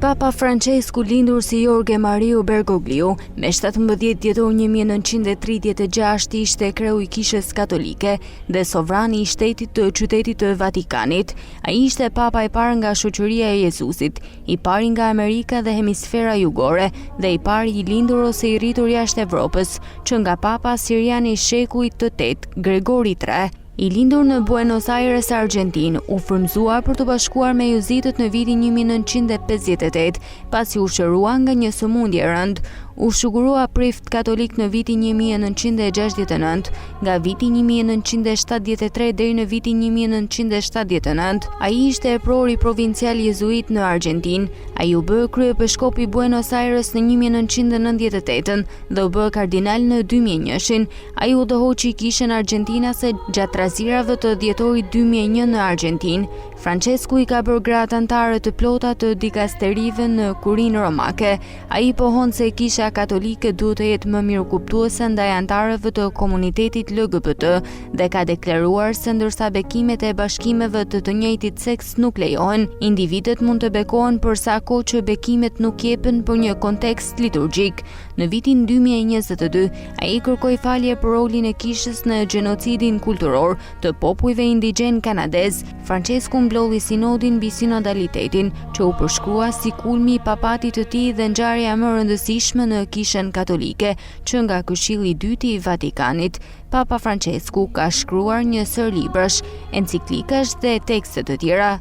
Papa Francesku, lindur si Jorge Mario Bergoglio, me 17 dhjetor 1936 ishte kreu i Kishës Katolike dhe sovrani i shtetit të qytetit të Vatikanit. Ai ishte papa i parë nga shoqëria e Jezusit, i pari nga Amerika dhe hemisfera jugore dhe i pari i lindur ose i rritur jashtë Evropës, që nga papa sirian i shekullit të 8, Gregori III. I lindur në Buenos Aires, Argentinë, u frymëzua për të bashkuar me jezitët në vitin 1958, pasi u shërua nga një sëmundje e rëndë. U shugurua prift katolik në vitin 1969, nga viti 1973 deri në vitin 1979. Ai ishte eprori provincial jezuit në Argentinë. Ai u bë kryepeshkop i Buenos Aires në 1998 dhe u bë kardinal në 2001. Ai u udhëhoqi kishën argjentinase gjatë razirave të dhjetorit 2001 në Argentinë. Francesku i ka bërë gratë anëtare të plota të dikasterive në Kurinë Romake. Ai pohon se Kisha Katolike duhet të jetë më mirëkuptuese ndaj anëtarëve të komunitetit LGBT dhe ka deklaruar se ndërsa bekimet e bashkimeve të njëjtit seks nuk lejohen, individët mund të bekohen për sa kohë që bekimet nuk jepen për një kontekst liturgjik. Në vitin 2022, ai kërkoi falje për rolin e kishës në gjenocidin kulturor të popujve indigjen kanadez. Francesku mblodhi sinodin mbi sinodalitetin, që u përshkrua si kulmi i papatit të tij dhe ngjarja më e rëndësishme në Kishën Katolike, që nga Këshilli i Dytë i Vatikanit. Papa Francesku ka shkruar një sër librash, enciklikash dhe tekste të tjera.